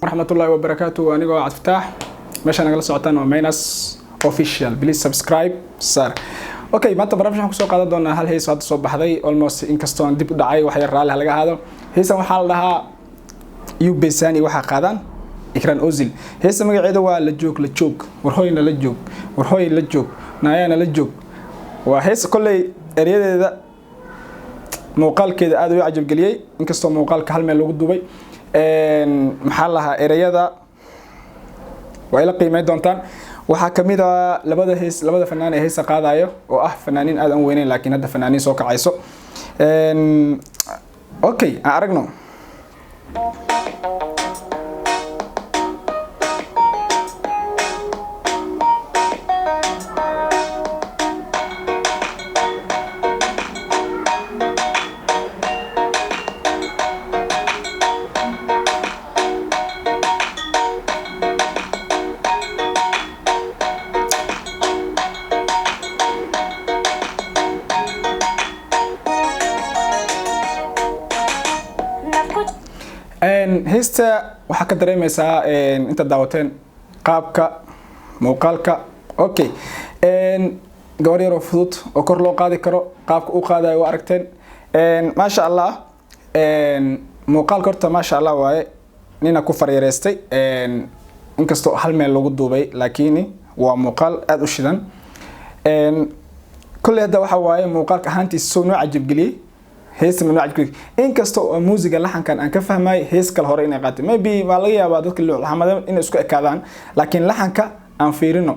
warahmatullahi wabarakatuh. Anigo Cabdifatax meesha nagala socotaan waa Minus Official. Please subscribe sir. Okay, maanta barnaamijkan ku soo qaadan doonaa hal hees hadda soo baxday almost inkastoo aan dib u dhacay wax yar raali laga hado. Heesan waxa la dhahaa Yubesani waxa qaadan Ikran Ozil. Heesan magaceedu waa la joog warhooyna la joog warhooy la joog naayana la joog. Waa hees kulay eriyadeeda muuqaalkeeda aad u cajab galiyay inkastoo muuqaalka hal meel lagu dubay maxaa lahaa erayada way la qiimeyn doontaan waxa kamid ah labada fanaan ee heesa qaadayo oo ah fanaaniin aad aan weynayn laakiin hadda fanaaniin soo kacayso okay aan aragno heesta waxa ka dareemaysaa inta daawateen qaabka muuqaalka okay gabar yar oo fudud oo kor loo qaadi karo qaabka uu qaadayo waa aragteen ma sha Allah muuqaalka horta ma sha Allah waaye nina ku faryareystay inkastoo hal meel lagu duubay laakiin waa muuqaal aad u shidan kulli hada waxa waaye muuqaalka ahaantiisa soo nooc cajab galiyay hees من نوع كذي إن كستو موسيقى لحن كان أنك فهمي هيس كالهوري إني قاتل maybe ما لقيه بعض كل الحمد إنه سكوا كذان لكن لحن كا أنفيرنه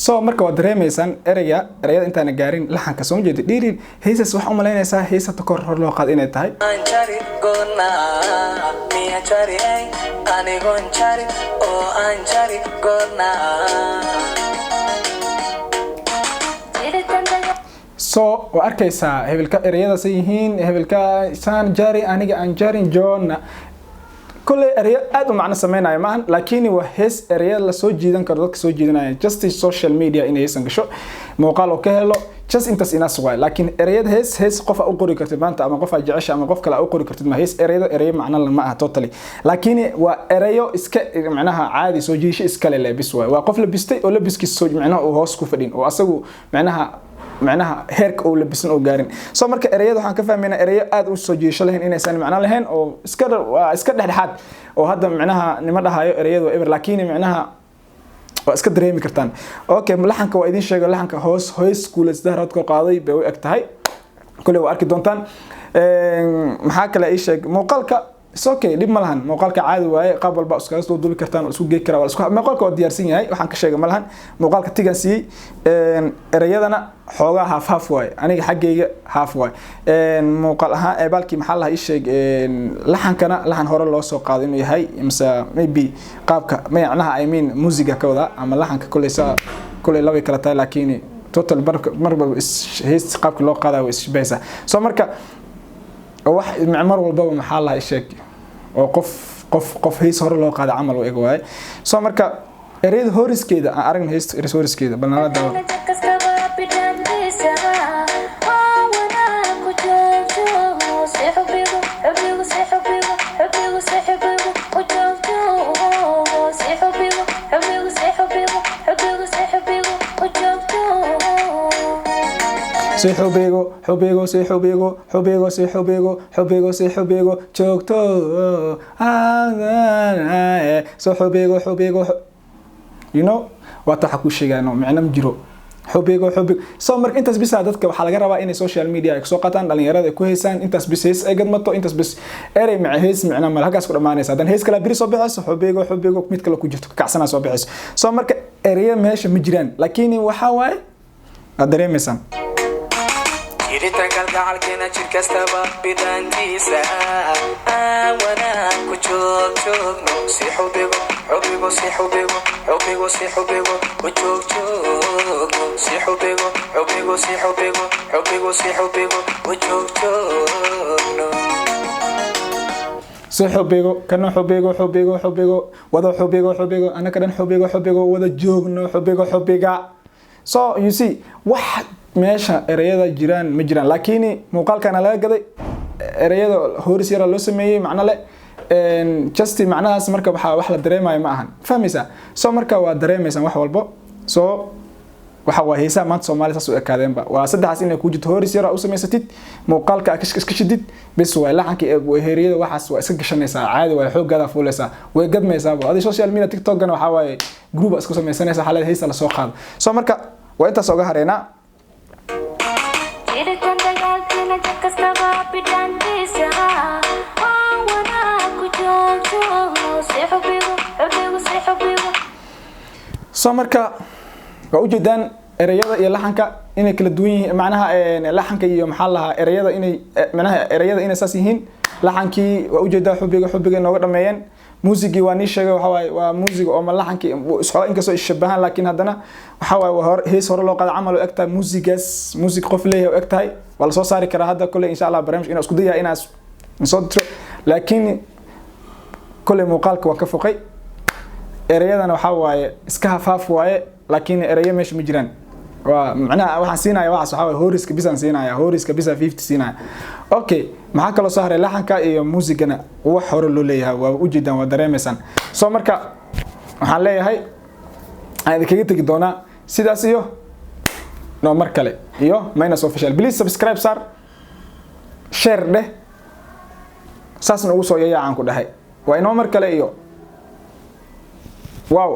so marka wad dareemaysan erayada intaan gaarin laxanka soo jeedo dhiirin heesas wax u maleynaysaa heesata kor hor loo qaad inay tahay so waa arkaysaa hebelka erayada yihiin hebelka saan jari aniga aan jarin joona كل أرياء أدو معنا سمينا معن لكن وهس أرياء لا سو جيدان كردك سو جيدان just social media إنه يسنج شو موقعه كهلو just أنت سيناس واي لكن أرياء هس قف أقولي كرتب أنت أما قف جعش أما قف كلا أقولي كرتب ما هس أرياء معنا لما totally لكن وأرياء معناها عادي سو جيش إسكال اللي بيسوي وقف لبستي ولا بيسكي سو معناه وهو سكوفدين وأسوي معناها هيرك أو لبسن أو جارين سو مركا أرياد وحنا كفهمنا أرياد أد وسجيش لهن إن إنسان معناه لهن أو إسكر حد وهذا معناها نمرها هاي أرياد وإبر لكن معناها إسكر دريمي كرتان أوكي ملحن كوايدين شيء لحن كهوس كول إزدهرات كقاضي بيوي أكتهاي كله وأركي دونتان محاك لا شيء موقالك اوكي لب ملهن موقالك عادي واي قبل با اسكاس لو دوبي كرتان اسو geey kara wala isku موقالك waa diyaarsan yahay waxaan ka sheegay malahan muuqaalka tigansi erayadana xoogaa half waay aniga xaggeyga half waay muuqaal ahaan ee balki maxaa la sheeg laxankana laxan hore loo soo qaado inuu yahay imsa maybe qaabka macnaha I mean musiga ka wada ama laxanka kulay laba kala tahay laakiin total marba hees qaabka loo qaadayo isbeesa soo marka wax macmar walba maxaa la sheeg oo qof hees hore loo qaado amal oo eego waay soo marka erayada horiskeeda aan aragno hees horiskeeda balna daawo حبيغو جوجتو سو حبيغو you know waxa ku sheegano macna jiro حبيغو soo marka intaas bis dadka waxa laga rabaa in social media ay soo qataan dhalinyarada ku heesaan intaas bis hees ay gadmato intaas bis eray hees macna mal halkaas ku dhamaanaysa dan hees kala biri soo bixayso حبيغو mid kale ku jirto kacsana soo bixayso soo marka eray meesha ma jiraan laakiin waxa waay dareemaysan jiritaan kalgacalkeena jir kastaba bidhaantiisa وانا كجوك جوكنو سي حبيبو حبيبو سي حبيبو حبيبو سي حبيبو وجوك جوكنو سي حبيبو حبيبو سي حبيبو حبيبو سي حبيبو وجوك جوكنو سي حبيبو كنا حبيبو حبيبو حبيبو وذا حبيبو حبيبو أنا كنا حبيبو حبيبو وذا جوكنو حبيبو حبيبا so you see واحد meesha erayada jiraan ma jiraan laakiin muuqaalkan laga gaday erayada hooris yar loo sameeyay macna le just macnahaas marka wax la dareemayo ma ahan fahmaysa soo marka waa dareemaysan wax walbo soo waxa waa heesaa maanta Soomaaliya soo ekaadeenba waa saddexaas inay ku jirto hooris yar u sameysatid muuqaalka iska shidid bes way laxanka ee heeriyada waxaas waa iska gashanaysaa caadi way xoogada fuulaysaa way gadmaysaa adi social media TikTok gan waxa way group isku sameysanaysaa xalad heesa la soo qaado soo marka waa intaas uga hareena soo marka waa ujeedaan erayada iyo laxanka inay kala duwan yihiin macnaha laxanka iyo maxaa lahaa erayada inay macnaha erayada inay saas yihiin laxankii waa ujeedaa xubiga nooga dhameeyeen muusigii waa ni sheegay waxa waay waa muusig oo ma laxankii isxoo in kasoo shabahan laakiin hadana waxa waay hees hore loo qaado camal oo egtaa muusigaas muusig qof leeyahay oo egtahay wala soo saari karaa hadda kale insha Allah barnaamij inaan isku dayaa inaan soo diro laakiin kale muuqaalka waa ka foqay erayadana waxa waaye iska hafaaf waaye laakiin erayo meesha ma jiraan waa macnaha waxaan siinayaa waxa waxa horiska bisan siinayaa horiska bisa 50 siinayaa okay maxaa kala soo haray laxanka iyo muusigana wax hore loo leeyahay waa u jeedaan waa dareemaysan soo marka waxaan leeyahay aan kaga tagi doonaa sidaas iyo no mar kale iyo minus official please subscribe sar share deh saasna ugu soo yaayaan ku dhahay waa inoo mar kale iyo wow